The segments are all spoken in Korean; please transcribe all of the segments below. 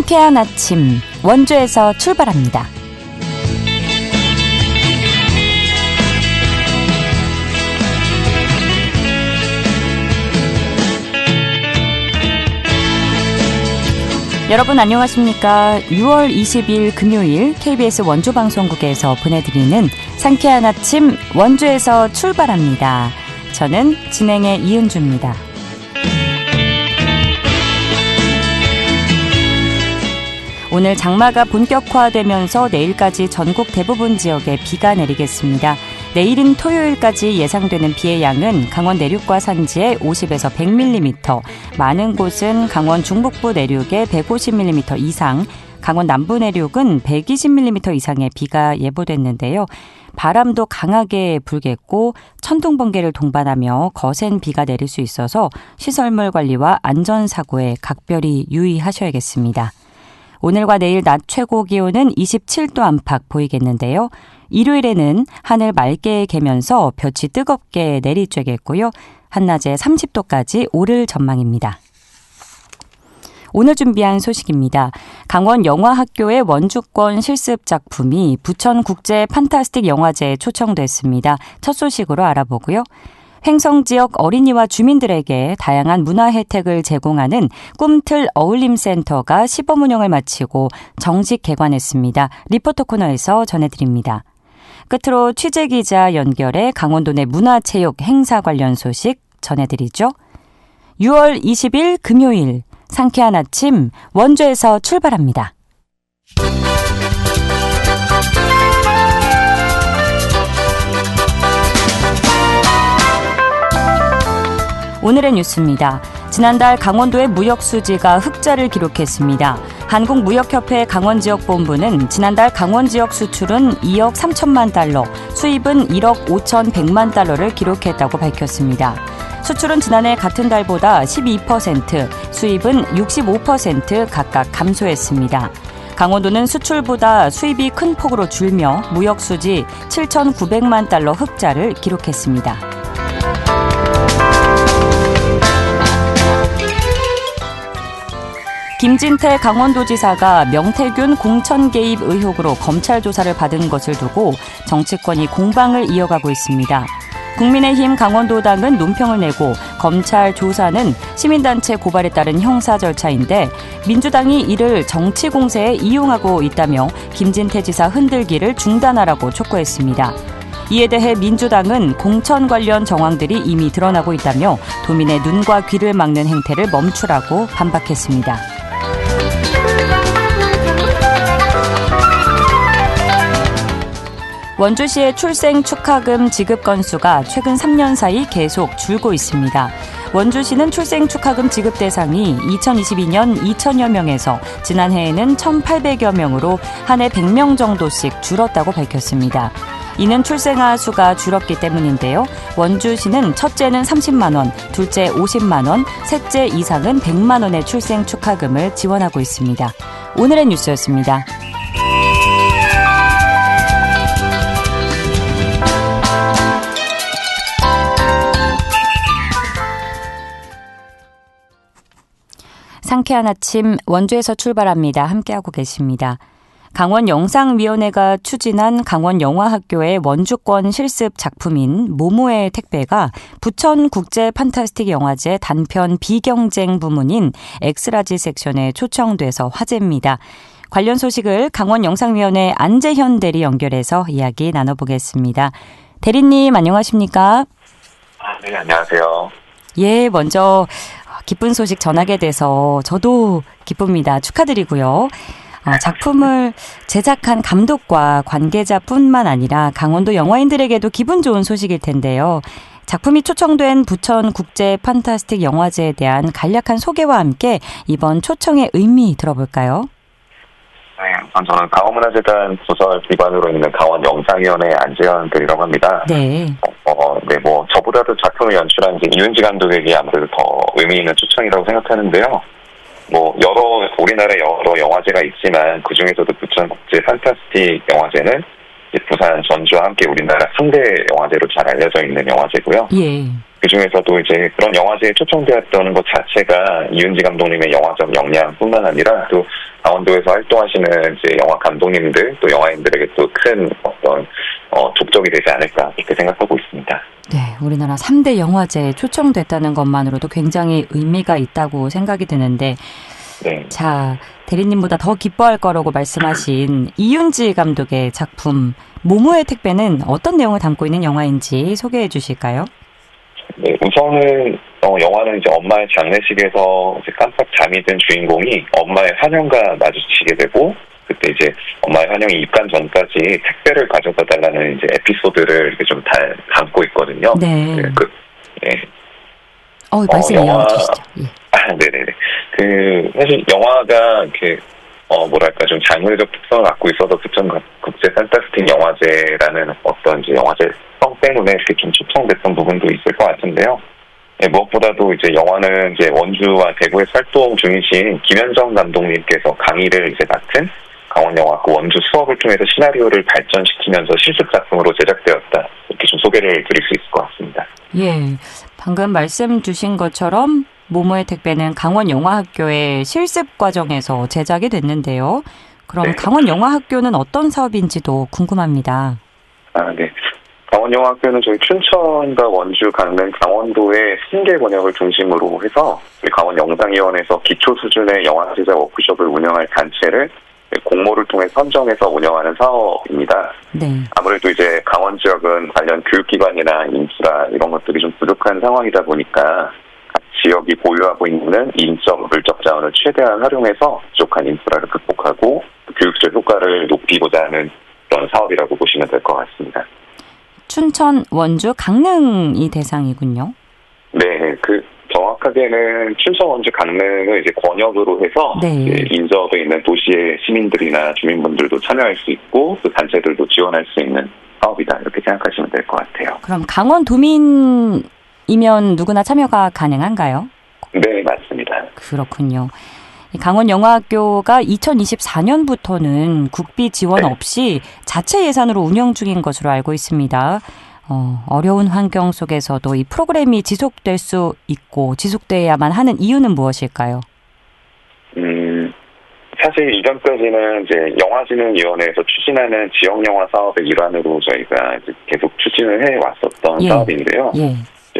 상쾌한 아침 원주에서 출발합니다. 여러분 안녕하십니까? 6월 20일 금요일 KBS 원주방송국에서 보내드리는 상쾌한 아침 원주에서 출발합니다. 저는 진행의 이은주입니다. 오늘 장마가 본격화되면서 내일까지 전국 대부분 지역에 비가 내리겠습니다. 내일인 토요일까지 예상되는 비의 양은 강원 내륙과 산지에 50에서 100mm, 많은 곳은 강원 중북부 내륙에 150mm 이상, 강원 남부 내륙은 120mm 이상의 비가 예보됐는데요. 바람도 강하게 불겠고 천둥, 번개를 동반하며 거센 비가 내릴 수 있어서 시설물 관리와 안전사고에 각별히 유의하셔야겠습니다. 오늘과 내일 낮 최고 기온은 27도 안팎 보이겠는데요. 일요일에는 하늘 맑게 개면서 볕이 뜨겁게 내리쬐겠고요. 한낮에 30도까지 오를 전망입니다. 오늘 준비한 소식입니다. 강원 영화학교의 원주권 실습 작품이 부천국제 판타스틱 영화제에 초청됐습니다. 첫 소식으로 알아보고요. 횡성 지역 어린이와 주민들에게 다양한 문화 혜택을 제공하는 꿈틀 어울림센터가 시범 운영을 마치고 정식 개관했습니다. 리포터 코너에서 전해드립니다. 끝으로 취재기자 연결해 강원도 내 문화체육 행사 관련 소식 전해드리죠. 6월 20일 금요일 상쾌한 아침 원주에서 출발합니다. 오늘의 뉴스입니다. 지난달 강원도의 무역수지가 흑자를 기록했습니다. 한국무역협회 강원지역본부는 지난달 강원지역 수출은 2억 3천만 달러, 수입은 1억 5,100만 달러를 기록했다고 밝혔습니다. 수출은 지난해 같은 달보다 12%, 수입은 65% 각각 감소했습니다. 강원도는 수출보다 수입이 큰 폭으로 줄며 무역수지 7,900만 달러 흑자를 기록했습니다. 김진태 강원도지사가 명태균 공천 개입 의혹으로 검찰 조사를 받은 것을 두고 정치권이 공방을 이어가고 있습니다. 국민의힘 강원도당은 논평을 내고 검찰 조사는 시민단체 고발에 따른 형사 절차인데 민주당이 이를 정치 공세에 이용하고 있다며 김진태 지사 흔들기를 중단하라고 촉구했습니다. 이에 대해 민주당은 공천 관련 정황들이 이미 드러나고 있다며 도민의 눈과 귀를 막는 행태를 멈추라고 반박했습니다. 원주시의 출생 축하금 지급 건수가 최근 3년 사이 계속 줄고 있습니다. 원주시는 출생 축하금 지급 대상이 2022년 2천여 명에서 지난해에는 1,800여 명으로 한 해 100명 정도씩 줄었다고 밝혔습니다. 이는 출생아 수가 줄었기 때문인데요. 원주시는 첫째는 30만 원, 둘째 50만 원, 셋째 이상은 100만 원의 출생 축하금을 지원하고 있습니다. 오늘의 뉴스였습니다. 상쾌한 아침 원주에서 출발합니다. 함께하고 계십니다. 강원영상위원회가 추진한 강원영화학교의 원주권 실습 작품인 모모의 택배가 부천국제 판타스틱 영화제 단편 비경쟁 부문인 엑스라지 섹션에 초청돼서 화제입니다. 관련 소식을 강원영상위원회 안재현 대리 연결해서 이야기 나눠보겠습니다. 대리님 안녕하십니까? 네, 안녕하세요. 예, 먼저 기쁜 소식 전하게 돼서 저도 기쁩니다. 축하드리고요. 작품을 제작한 감독과 관계자뿐만 아니라 강원도 영화인들에게도 기분 좋은 소식일 텐데요. 작품이 초청된 부천 국제 판타스틱 영화제에 대한 간략한 소개와 함께 이번 초청의 의미 들어볼까요? 네, 저는 강원문화재단 부설 기관으로 있는 강원영상위원회 안재현 대리라고 합니다. 네. 저보다도 작품을 연출한 이윤지 감독에게 아무래도 더 의미 있는 초청이라고 생각하는데요. 우리나라에 여러 영화제가 있지만 그 중에서도 부천국제 판타스틱 영화제는 부산, 전주와 함께 우리나라 3대 영화제로 잘 알려져 있는 영화제고요. 예. 그 중에서도 이제 그런 영화제에 초청되었다는 것 자체가 이윤지 감독님의 영화적 역량뿐만 아니라 또 강원도에서 활동하시는 이제 영화 감독님들 또 영화인들에게 또 큰 어떤 족적이 되지 않을까 이렇게 생각하고 있습니다. 네, 우리나라 3대 영화제에 초청됐다는 것만으로도 굉장히 의미가 있다고 생각이 드는데 네. 자, 대리님보다 더 기뻐할 거라고 말씀하신 이윤지 감독의 작품 모모의 택배는 어떤 내용을 담고 있는 영화인지 소개해 주실까요? 네, 우선은 영화는 이제 엄마의 장례식에서 이제 깜빡 잠이 든 주인공이 엄마의 환영과 마주치게 되고 그때 이제 엄마의 환영이 입간 전까지 택배를 가져다 달라는 이제 에피소드를 이렇게 좀 담고 있거든요. 네. 네. 말씀 이어주시죠. 예. 네네네. 사실 영화가 이렇게 뭐랄까 좀 장르적 특성을 갖고 있어서 부천 국제 판타스틱 영화제라는 어떤 이제 영화제성 때문에 이렇게 좀 초청됐던 부분도 있을 것 같은데요. 네, 무엇보다도 이제 영화는 이제 원주와 대구에 활동 중이신 김현정 감독님께서 강의를 이제 맡은 강원영화학고 원주 수업을 통해서 시나리오를 발전시키면서 실습 작품으로 제작되었다. 이렇게 좀 소개를 드릴 수 있을 것 같습니다. 예, 방금 말씀 주신 것처럼 모모의 택배는 강원영화학교의 실습 과정에서 제작이 됐는데요. 그럼 네. 강원영화학교는 어떤 사업인지도 궁금합니다. 네. 강원영화학교는 저희 춘천과 원주, 강릉, 강원도의 신계 권역을 중심으로 해서 강원영상위원회에서 기초 수준의 영화 제작 워크숍을 운영할 단체를 공모를 통해 선정해서 운영하는 사업입니다. 네. 아무래도 이제 강원 지역은 관련 교육기관이나 인프라 이런 것들이 좀 부족한 상황이다 보니까 각 지역이 보유하고 있는 인적, 물적 자원을 최대한 활용해서 부족한 인프라를 극복하고 교육적 효과를 높이고자 하는 그런 사업이라고 보시면 될 것 같습니다. 춘천, 원주, 강릉이 대상이군요. 네, 정확하게는 춘천, 원주, 강릉을 이제 권역으로 해서 네. 인접에 있는 도시의 시민들이나 주민분들도 참여할 수 있고 또 단체들도 지원할 수 있는 사업이다 이렇게 생각하시면 될 것 같아요. 그럼 강원 도민이면 누구나 참여가 가능한가요? 네, 맞습니다. 그렇군요. 강원영화학교가 2024년부터는 국비 지원 없이 자체 예산으로 운영 중인 것으로 알고 있습니다. 어려운 환경 속에서도 이 프로그램이 지속될 수 있고 지속돼야만 하는 이유는 무엇일까요? 사실 이전까지는 이제 영화진흥위원회에서 추진하는 지역영화 사업의 일환으로 저희가 이제 계속 추진을 해왔었던 사업인데요. 예.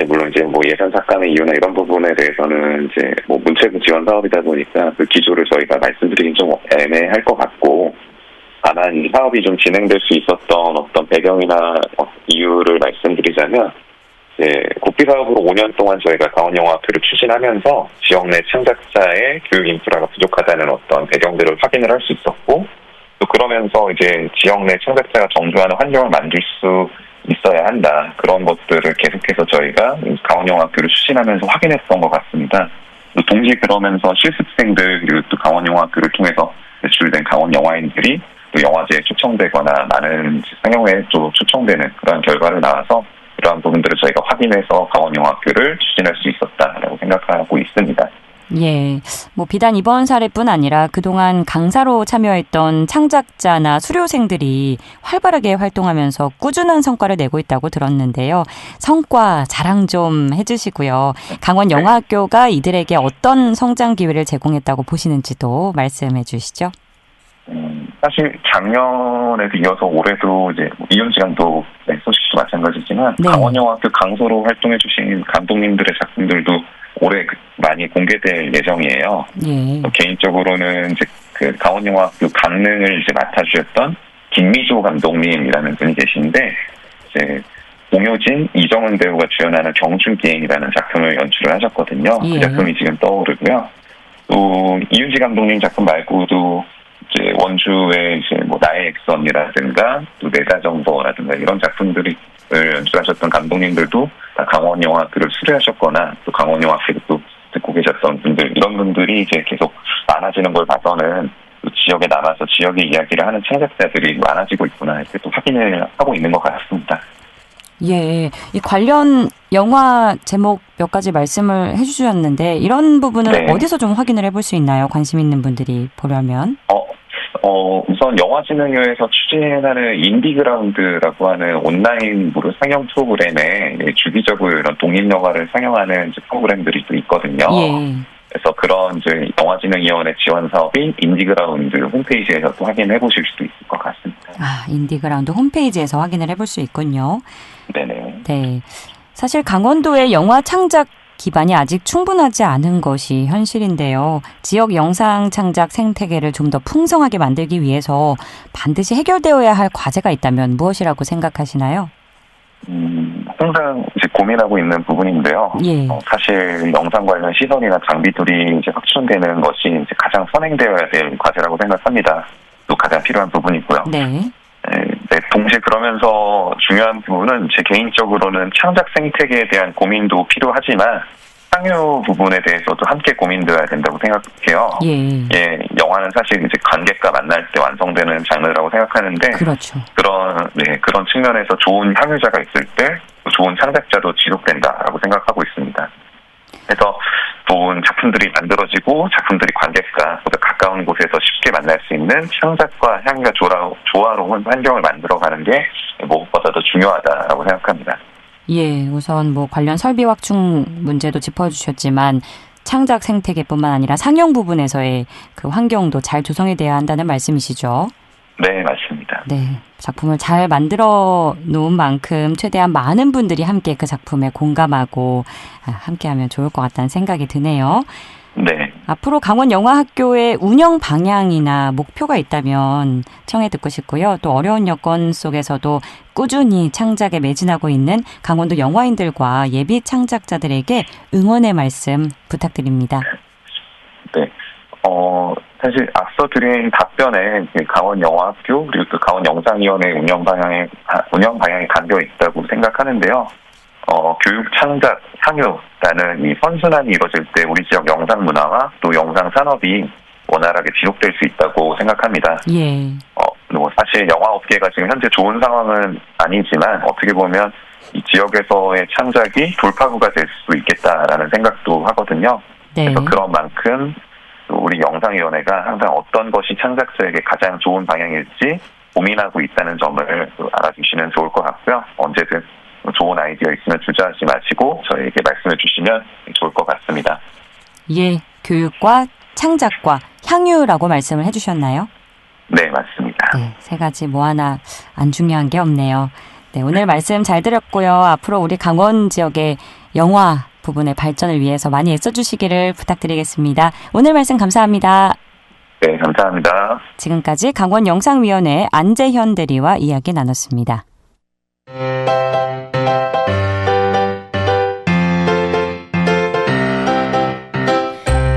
물론 이제 뭐 예산 삭감의 이유나 이런 부분에 대해서는 이제 뭐 문체부 지원 사업이다 보니까 그 기조를 저희가 말씀드리긴 좀 애매할 것 같고, 다만 이 사업이 좀 진행될 수 있었던 어떤 배경이나 이유를 말씀드리자면, 국비 사업으로 5년 동안 저희가 강원영화학교를 추진하면서 지역 내 창작자의 교육 인프라가 부족하다는 어떤 배경들을 확인을 할 수 있었고, 또 그러면서 이제 지역 내 창작자가 정주하는 환경을 만들 수 있어야 한다. 그런 것들을 계속해서 저희가 강원영화학교를 추진하면서 확인했던 것 같습니다. 또 동시에 그러면서 실습생들 그리고 또 강원영화학교를 통해서 배출된 강원영화인들이 또 영화제에 초청되거나 많은 상영회에 또 초청되는 그런 결과를 나와서 그러한 부분들을 저희가 확인해서 강원영화학교를 추진할 수 있었다라고 생각하고 있습니다. 예, 뭐 비단 이번 사례뿐 아니라 그동안 강사로 참여했던 창작자나 수료생들이 활발하게 활동하면서 꾸준한 성과를 내고 있다고 들었는데요. 성과 자랑 좀 해주시고요. 강원영화학교가 이들에게 어떤 성장 기회를 제공했다고 보시는지도 말씀해 주시죠. 사실 작년에도 이어서 올해도 이제 이윤지 감독 소식도 마찬가지지만 네. 강원영화학교 강소로 활동해주신 감독님들의 작품들도 올해 많이 공개될 예정이에요. 예. 개인적으로는 이제 그 강원영화학교 강릉을 이제 맡아주셨던 김미조 감독님이라는 분이 계신데, 이제 공효진, 이정은 배우가 주연하는 경춘기행이라는 작품을 연출을 하셨거든요. 예. 그 작품이 지금 떠오르고요. 또 이윤지 감독님 작품 말고도 이제 원주의 이제 뭐 나의 액선이라든가 또 내다정보라든가 이런 작품들을 연출하셨던 감독님들도 다 강원영화학교를 수료하셨거나 또 강원영화학교를 또 듣고 계셨던 분들, 이런 분들이 이제 계속 많아지는 걸 봐서는 또 지역에 남아서 지역의 이야기를 하는 창작자들이 많아지고 있구나 이렇게 또 확인을 하고 있는 것 같습니다. 예, 이 관련 영화 제목 몇 가지 말씀을 해주셨는데 이런 부분은 네. 어디서 좀 확인을 해볼 수 있나요? 관심 있는 분들이 보려면. 우선 영화진흥위에서 추진하는 인디그라운드라고 하는 온라인 무료 상영 프로그램에 주기적으로 이런 독립영화를 상영하는 이제 프로그램들이 또 있거든요. 예. 그래서 그런 이제 영화진흥위원회 지원 사업인 인디그라운드 홈페이지에서 또 확인해 보실 수도 있을 것 같습니다. 아, 인디그라운드 홈페이지에서 확인을 해볼 수 있군요. 네네. 네. 사실 강원도의 영화 창작 기반이 아직 충분하지 않은 것이 현실인데요. 지역 영상 창작 생태계를 좀 더 풍성하게 만들기 위해서 반드시 해결되어야 할 과제가 있다면 무엇이라고 생각하시나요? 항상 이제 고민하고 있는 부분인데요. 예. 사실 영상 관련 시설이나 장비들이 이제 확충되는 것이 이제 가장 선행되어야 될 과제라고 생각합니다. 또 가장 필요한 부분이고요. 네. 네, 동시에 그러면서 중요한 부분은 제 개인적으로는 창작 생태계에 대한 고민도 필요하지만 상유 부분에 대해서도 함께 고민되어야 된다고 생각해요. 예. 영화는 사실 이제 관객과 만날 때 완성되는 장르라고 생각하는데 그렇죠. 그런 측면에서 좋은 향유자가 있을 때 좋은 창작자도 지속된다라고 생각하고 있습니다. 그래서 좋은 작품들이 만들어지고 작품들이 관객과 보다 가까운 곳에서 쉽게 만날 수 있는 창작과 향유가 조화로운 환경을 만들어가는 게 무엇보다 더 중요하다라고 생각합니다. 예, 우선 뭐 관련 설비 확충 문제도 짚어주셨지만 창작 생태계뿐만 아니라 상영 부분에서의 그 환경도 잘 조성이 돼야 한다는 말씀이시죠? 네, 맞습니다. 네, 작품을 잘 만들어 놓은 만큼 최대한 많은 분들이 함께 그 작품에 공감하고 함께하면 좋을 것 같다는 생각이 드네요. 네. 앞으로 강원영화학교의 운영 방향이나 목표가 있다면 청해 듣고 싶고요. 또 어려운 여건 속에서도 꾸준히 창작에 매진하고 있는 강원도 영화인들과 예비 창작자들에게 응원의 말씀 부탁드립니다. 네. 사실 앞서 드린 답변에 강원영화학교 그리고 또 강원영상위원회 운영 방향이 담겨 있다고 생각하는데요. 교육, 창작, 향유라는 이 선순환이 이루어질 때 우리 지역 영상 문화와 또 영상 산업이 원활하게 지속될 수 있다고 생각합니다. 예. 사실 영화업계가 지금 현재 좋은 상황은 아니지만 어떻게 보면 이 지역에서의 창작이 돌파구가 될 수 있겠다라는 생각도 하거든요. 네. 그래서 그런 만큼 우리 영상위원회가 항상 어떤 것이 창작자에게 가장 좋은 방향일지 고민하고 있다는 점을 알아주시면 좋을 것 같고요. 언제든 좋은 아이디어 있으면 주저하지 마시고 저희에게 말씀해 주시면 좋을 것 같습니다. 예, 교육과 창작과 향유라고 말씀을 해주셨나요? 네, 맞습니다. 네, 세 가지 뭐 하나 안 중요한 게 없네요. 네, 오늘 말씀 잘 들었고요. 앞으로 우리 강원 지역의 영화 부분의 발전을 위해서 많이 애써주시기를 부탁드리겠습니다. 오늘 말씀 감사합니다. 네, 감사합니다. 지금까지 강원영상위원회 안재현 대리와 이야기 나눴습니다.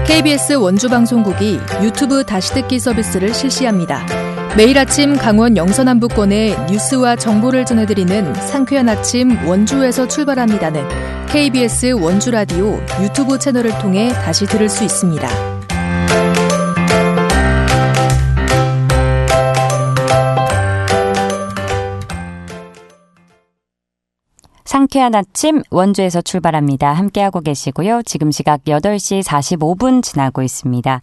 KBS 원주방송국이 유튜브 다시 듣기 서비스를 실시합니다. 매일 아침 강원 영서남부권의 뉴스와 정보를 전해드리는 상쾌한 아침 원주에서 출발합니다는 KBS 원주라디오 유튜브 채널을 통해 다시 들을 수 있습니다. 상쾌한 아침 원주에서 출발합니다. 함께하고 계시고요. 지금 시각 8시 45분 지나고 있습니다.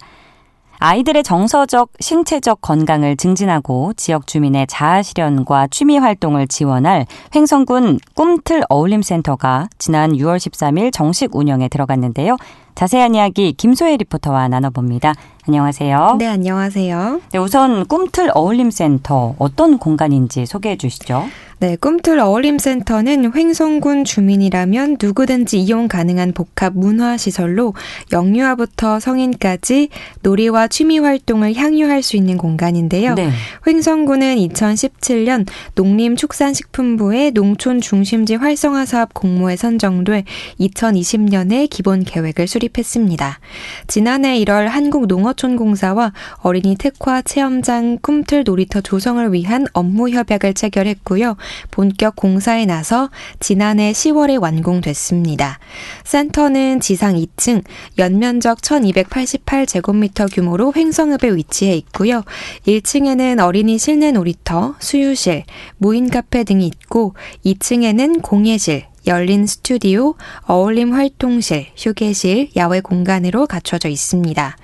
아이들의 정서적, 신체적 건강을 증진하고 지역 주민의 자아실현과 취미활동을 지원할 횡성군 꿈틀 어울림센터가 지난 6월 13일 정식 운영에 들어갔는데요. 자세한 이야기 김소혜 리포터와 나눠봅니다. 안녕하세요. 네, 안녕하세요. 네, 우선 꿈틀 어울림센터 어떤 공간인지 소개해 주시죠. 네, 꿈틀 어울림센터는 횡성군 주민이라면 누구든지 이용 가능한 복합 문화시설로 영유아부터 성인까지 놀이와 취미활동을 향유할 수 있는 공간인데요. 네. 횡성군은 2017년 농림축산식품부의 농촌중심지 활성화 사업 공모에 선정돼 2020년에 기본 계획을 수립했습니다. 지난해 1월 한국농어촌공사와 어린이 특화 체험장 꿈틀 놀이터 조성을 위한 업무 협약을 체결했고요. 본격 공사에 나서 지난해 10월에 완공됐습니다. 센터는 지상 2층, 연면적 1288제곱미터 규모로 횡성읍에 위치해 있고요. 1층에는 어린이 실내 놀이터, 수유실, 무인 카페 등이 있고 2층에는 공예실, 열린 스튜디오, 어울림 활동실, 휴게실, 야외 공간으로 갖춰져 있습니다.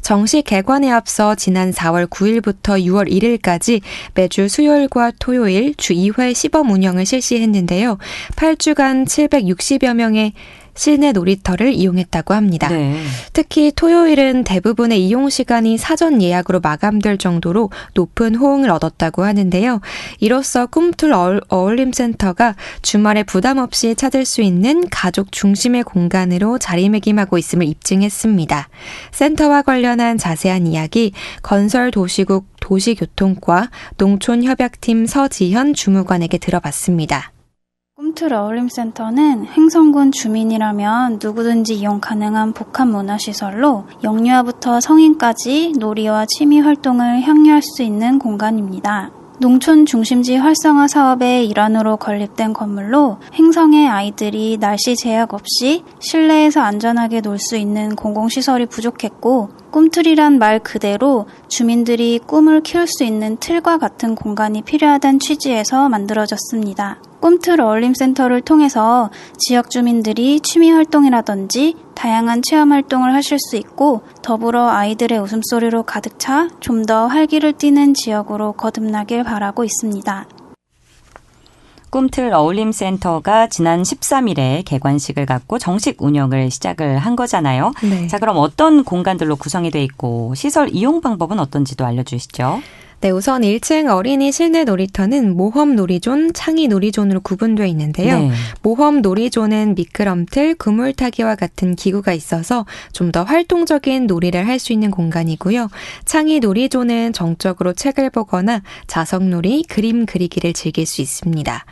정식 개관에 앞서 지난 4월 9일부터 6월 1일까지 매주 수요일과 토요일 주 2회 시범 운영을 실시했는데요. 8주간 760여 명의 실내 놀이터를 이용했다고 합니다. 네. 특히 토요일은 대부분의 이용 시간이 사전 예약으로 마감될 정도로 높은 호응을 얻었다고 하는데요. 이로써 꿈틀 어울림센터가 주말에 부담 없이 찾을 수 있는 가족 중심의 공간으로 자리매김하고 있음을 입증했습니다. 센터와 관련한 자세한 이야기 건설도시국 도시교통과 농촌협약팀 서지현 주무관에게 들어봤습니다. 꿈틀 어울림센터는 횡성군 주민이라면 누구든지 이용 가능한 복합문화시설로 영유아부터 성인까지 놀이와 취미 활동을 향유할 수 있는 공간입니다. 농촌 중심지 활성화 사업의 일환으로 건립된 건물로 횡성의 아이들이 날씨 제약 없이 실내에서 안전하게 놀 수 있는 공공시설이 부족했고 꿈틀이란 말 그대로 주민들이 꿈을 키울 수 있는 틀과 같은 공간이 필요하다는 취지에서 만들어졌습니다. 꿈틀 어울림센터를 통해서 지역 주민들이 취미 활동이라든지 다양한 체험 활동을 하실 수 있고 더불어 아이들의 웃음소리로 가득 차 좀 더 활기를 띠는 지역으로 거듭나길 바라고 있습니다. 꿈틀 어울림센터가 지난 13일에 개관식을 갖고 정식 운영을 시작을 한 거잖아요. 네. 자, 그럼 어떤 공간들로 구성이 돼 있고 시설 이용 방법은 어떤지도 알려주시죠. 네, 우선 1층 어린이 실내 놀이터는 모험 놀이존, 창의 놀이존으로 구분되어 있는데요. 네. 모험 놀이존은 미끄럼틀, 그물타기와 같은 기구가 있어서 좀 더 활동적인 놀이를 할 수 있는 공간이고요. 창의 놀이존은 정적으로 책을 보거나 자석놀이, 그림 그리기를 즐길 수 있습니다.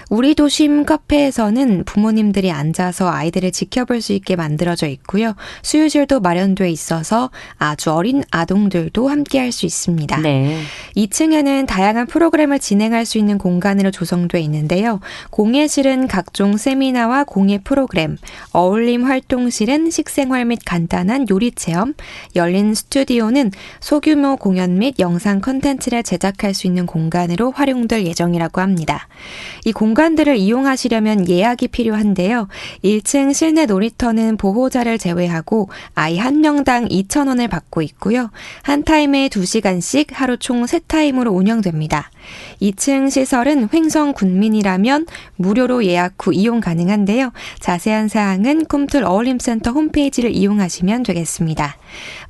우리 도심 카페에서는 부모님들이 앉아서 아이들을 지켜볼 수 있게 만들어져 있고요. 수유실도 마련되어 있어서 아주 어린 아동들도 함께할 수 있습니다. 네. 2층에는 다양한 프로그램을 진행할 수 있는 공간으로 조성되어 있는데요. 공예실은 각종 세미나와 공예 프로그램, 어울림 활동실은 식생활 및 간단한 요리 체험, 열린 스튜디오는 소규모 공연 및 영상 콘텐츠를 제작할 수 있는 공간으로 활용될 예정이라고 합니다. 이 공간들을 이용하시려면 예약이 필요한데요. 1층 실내 놀이터는 보호자를 제외하고 아이 한 명당 2,000원을 받고 있고요. 한 타임에 2시간씩 하루 총 3타임으로 운영됩니다. 2층 시설은 횡성 군민이라면 무료로 예약 후 이용 가능한데요. 자세한 사항은 꿈틀 어울림센터 홈페이지를 이용하시면 되겠습니다.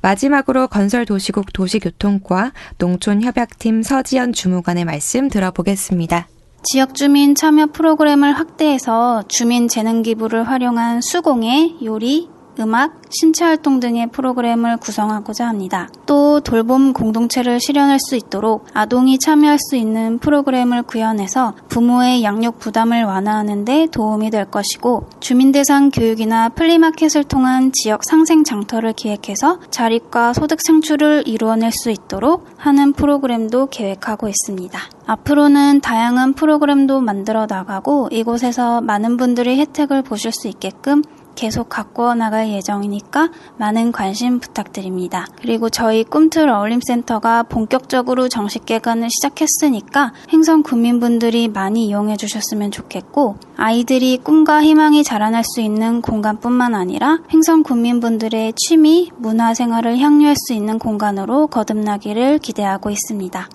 마지막으로 건설도시국 도시교통과 농촌협약팀 서지연 주무관의 말씀 들어보겠습니다. 지역 주민 참여 프로그램을 확대해서 주민 재능 기부를 활용한 수공예, 요리, 음악, 신체활동 등의 프로그램을 구성하고자 합니다. 또 돌봄 공동체를 실현할 수 있도록 아동이 참여할 수 있는 프로그램을 구현해서 부모의 양육 부담을 완화하는 데 도움이 될 것이고 주민 대상 교육이나 플리마켓을 통한 지역 상생 장터를 기획해서 자립과 소득 창출을 이루어낼 수 있도록 하는 프로그램도 계획하고 있습니다. 앞으로는 다양한 프로그램도 만들어 나가고 이곳에서 많은 분들이 혜택을 보실 수 있게끔 계속 가꾸어 나갈 예정이니까 많은 관심 부탁드립니다. 그리고 저희 꿈틀 어울림센터가 본격적으로 정식 개관을 시작했으니까 횡성 구민분들이 많이 이용해 주셨으면 좋겠고 아이들이 꿈과 희망이 자라날 수 있는 공간뿐만 아니라 횡성 구민분들의 취미, 문화 생활을 향유할 수 있는 공간으로 거듭나기를 기대하고 있습니다.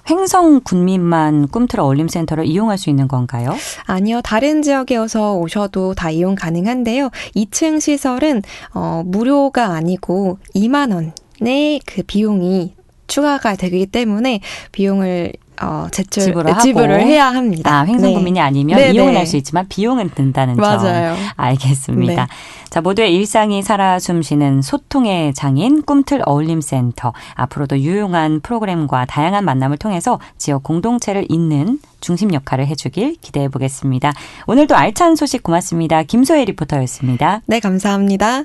횡성 군민만 꿈틀 어울림센터를 이용할 수 있는 건가요? 아니요. 다른 지역에서 오셔도 다 이용 가능한데요. 2층 시설은 무료가 아니고 2만 원의 그 비용이 추가가 되기 때문에 비용을 지불을 해야 합니다. 아, 횡성 구민이 아니면 네네. 이용을 할 수 있지만 비용은 든다는 맞아요. 점. 알겠습니다. 네. 자, 모두의 일상이 살아 숨쉬는 소통의 장인 꿈틀 어울림센터. 앞으로도 유용한 프로그램과 다양한 만남을 통해서 지역 공동체를 잇는 중심 역할을 해주길 기대해 보겠습니다. 오늘도 알찬 소식 고맙습니다. 김소혜 리포터였습니다. 네, 감사합니다.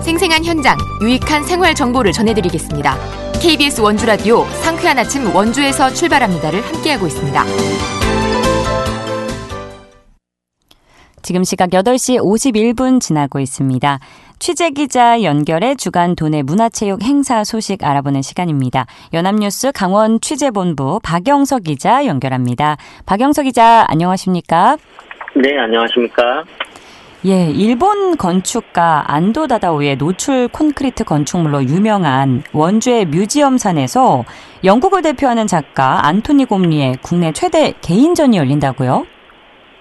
생생한 현장, 유익한 생활 정보를 전해드리겠습니다. KBS 원주라디오 상쾌한 아침 원주에서 출발합니다를 함께하고 있습니다. 지금 시각 8시 51분 지나고 있습니다. 취재기자 연결해 주간 도내 문화체육 행사 소식 알아보는 시간입니다. 연합뉴스 강원 취재본부 박영석 기자 연결합니다. 박영석 기자, 안녕하십니까? 네, 안녕하십니까? 예, 일본 건축가 안도 다다오의 노출 콘크리트 건축물로 유명한 원주의 뮤지엄산에서 영국을 대표하는 작가 안토니 곰리의 국내 최대 개인전이 열린다고요?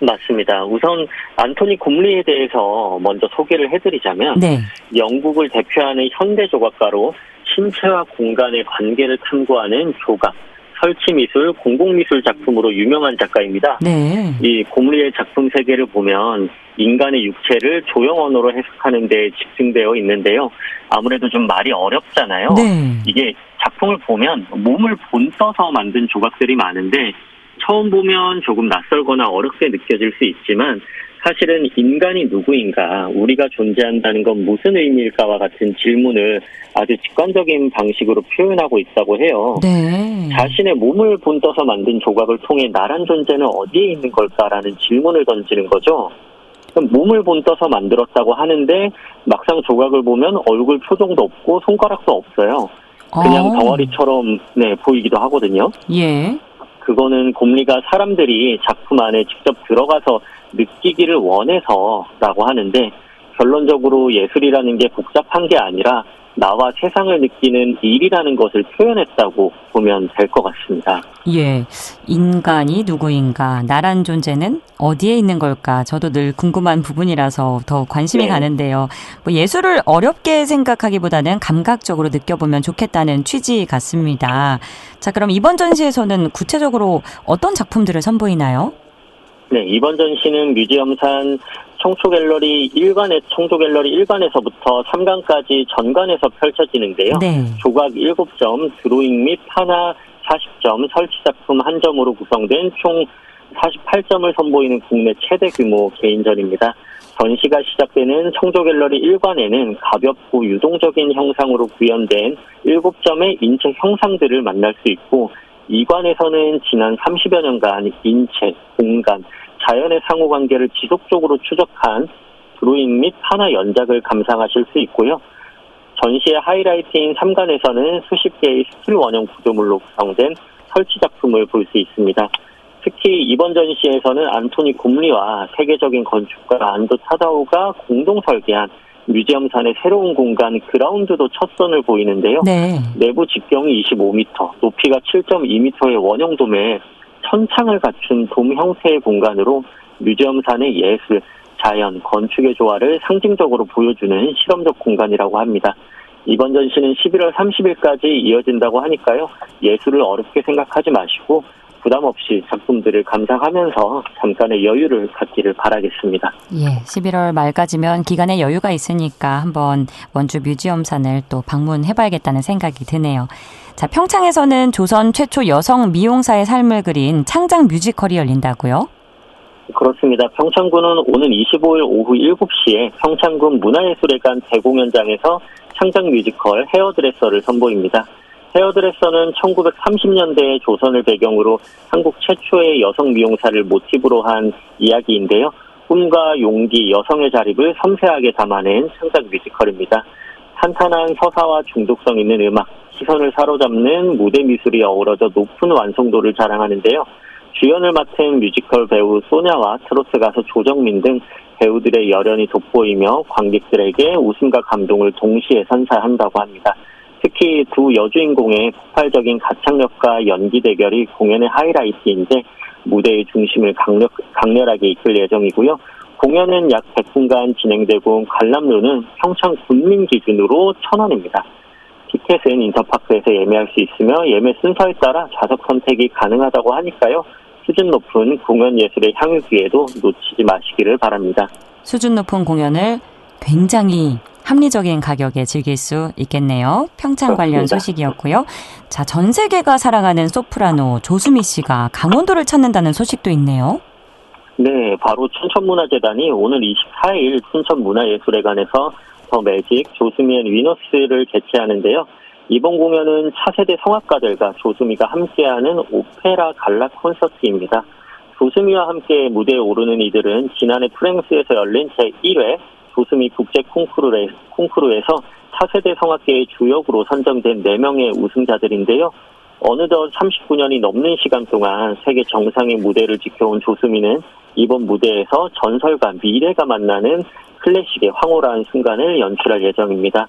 맞습니다. 우선 안토니 곰리에 대해서 먼저 소개를 해드리자면 네. 영국을 대표하는 현대 조각가로 신체와 공간의 관계를 탐구하는 조각, 설치미술, 공공미술 작품으로 유명한 작가입니다. 네. 이 곰리의 작품 세계를 보면 인간의 육체를 조형 언어로 해석하는 데 집중되어 있는데요. 아무래도 좀 말이 어렵잖아요. 네. 이게 작품을 보면 몸을 본떠서 만든 조각들이 많은데 처음 보면 조금 낯설거나 어렵게 느껴질 수 있지만 사실은 인간이 누구인가, 우리가 존재한다는 건 무슨 의미일까와 같은 질문을 아주 직관적인 방식으로 표현하고 있다고 해요. 네. 자신의 몸을 본떠서 만든 조각을 통해 나란 존재는 어디에 있는 걸까라는 질문을 던지는 거죠. 그럼 몸을 본떠서 만들었다고 하는데 막상 조각을 보면 얼굴 표정도 없고 손가락도 없어요. 그냥 덩어리처럼 보이기도 하거든요. 예. 그거는 곰리가 사람들이 작품 안에 직접 들어가서 느끼기를 원해서라고 하는데 결론적으로 예술이라는 게 복잡한 게 아니라 나와 세상을 느끼는 일이라는 것을 표현했다고 보면 될 것 같습니다. 예, 인간이 누구인가, 나란 존재는 어디에 있는 걸까? 저도 늘 궁금한 부분이라서 더 관심이 가는데요. 뭐 예술을 어렵게 생각하기보다는 감각적으로 느껴보면 좋겠다는 취지 같습니다. 자, 그럼 이번 전시에서는 구체적으로 어떤 작품들을 선보이나요? 네, 이번 전시는 뮤지엄산 청초갤러리 1관에서부터 3관까지 전관에서 펼쳐지는데요. 네. 조각 7점, 드로잉 및 판화 40점, 설치작품 1점으로 구성된 총 48점을 선보이는 국내 최대 규모 개인전입니다. 전시가 시작되는 청조갤러리 1관에는 가볍고 유동적인 형상으로 구현된 7점의 인체 형상들을 만날 수 있고 2관에서는 지난 30여 년간 인체, 공간, 자연의 상호관계를 지속적으로 추적한 드로잉 및 판화 연작을 감상하실 수 있고요. 전시의 하이라이트인 3관에서는 수십 개의 스틸 원형 구조물로 구성된 설치 작품을 볼 수 있습니다. 특히 이번 전시에서는 안토니 곰리와 세계적인 건축가 안도 타다오가 공동 설계한 뮤지엄산의 새로운 공간 그라운드도 첫 선을 보이는데요. 네. 내부 직경이 25m, 높이가 7.2m의 원형돔에 천창을 갖춘 돔 형태의 공간으로 뮤지엄산의 예술, 자연, 건축의 조화를 상징적으로 보여주는 실험적 공간이라고 합니다. 이번 전시는 11월 30일까지 이어진다고 하니까요. 예술을 어렵게 생각하지 마시고 부담 없이 작품들을 감상하면서 잠깐의 여유를 갖기를 바라겠습니다. 예, 11월 말까지면 기간의 여유가 있으니까 한번 원주 뮤지엄산을 또 방문해봐야겠다는 생각이 드네요. 자, 평창에서는 조선 최초 여성 미용사의 삶을 그린 창작 뮤지컬이 열린다고요? 그렇습니다. 평창군은 오는 25일 오후 7시에 평창군 문화예술회관 대공연장에서 창작 뮤지컬 헤어드레서를 선보입니다. 헤어드레서는 1930년대의 조선을 배경으로 한국 최초의 여성 미용사를 모티브로 한 이야기인데요. 꿈과 용기, 여성의 자립을 섬세하게 담아낸 창작 뮤지컬입니다. 탄탄한 서사와 중독성 있는 음악, 시선을 사로잡는 무대 미술이 어우러져 높은 완성도를 자랑하는데요. 주연을 맡은 뮤지컬 배우 소냐와 트로트 가수 조정민 등 배우들의 열연이 돋보이며 관객들에게 웃음과 감동을 동시에 선사한다고 합니다. 특히 두 여주인공의 폭발적인 가창력과 연기 대결이 공연의 하이라이트인데 무대의 중심을 강렬하게 이끌 예정이고요. 공연은 약 100분간 진행되고 관람료는 평창 군민 기준으로 1,000원입니다. 티켓은 인터파크에서 예매할 수 있으며 예매 순서에 따라 좌석 선택이 가능하다고 하니까요. 수준 높은 공연 예술의 향유 기회도 놓치지 마시기를 바랍니다. 수준 높은 공연을 굉장히 합리적인 가격에 즐길 수 있겠네요. 평창 관련 소식이었고요. 자, 전 세계가 사랑하는 소프라노 조수미 씨가 강원도를 찾는다는 소식도 있네요. 네, 바로 춘천문화재단이 오늘 24일 춘천문화예술회관에서 더 매직 조수미 앤 위너스를 개최하는데요. 이번 공연은 차세대 성악가들과 조수미가 함께하는 오페라 갈라 콘서트입니다. 조수미와 함께 무대에 오르는 이들은 지난해 프랑스에서 열린 제1회 조수미 국제 콩쿠르에서 차세대 성악계의 주역으로 선정된 4명의 우승자들인데요. 어느덧 39년이 넘는 시간 동안 세계 정상의 무대를 지켜온 조수미는 이번 무대에서 전설과 미래가 만나는 클래식의 황홀한 순간을 연출할 예정입니다.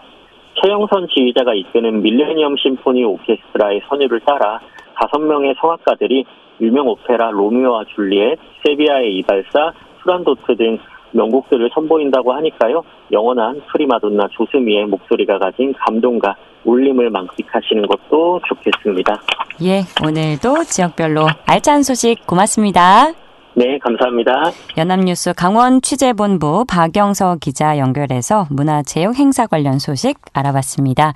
최영선 지휘자가 이끄는 밀레니엄 심포니 오케스트라의 선율을 따라 5명의 성악가들이 유명 오페라 로미오와 줄리엣, 세비야의 이발사, 투란도트 등 명곡들을 선보인다고 하니까요. 영원한 프리마돈나 조수미의 목소리가 가진 감동과 울림을 만끽하시는 것도 좋겠습니다. 예, 오늘도 지역별로 알찬 소식 고맙습니다. 네, 감사합니다. 연합뉴스 강원 취재본부 박영서 기자 연결해서 문화체육 행사 관련 소식 알아봤습니다.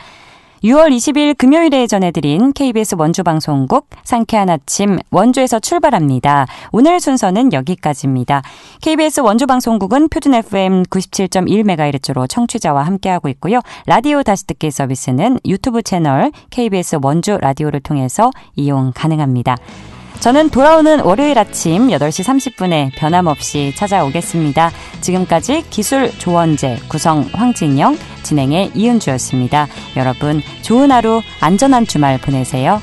6월 20일 금요일에 전해드린 KBS 원주방송국 상쾌한 아침 원주에서 출발합니다. 오늘 순서는 여기까지입니다. KBS 원주방송국은 표준 FM 97.1MHz로 청취자와 함께하고 있고요. 라디오 다시 듣기 서비스는 유튜브 채널 KBS 원주 라디오를 통해서 이용 가능합니다. 저는 돌아오는 월요일 아침 8시 30분에 변함없이 찾아오겠습니다. 지금까지 기술 조원재, 구성 황진영, 진행의 이은주였습니다. 여러분 좋은 하루, 안전한 주말 보내세요.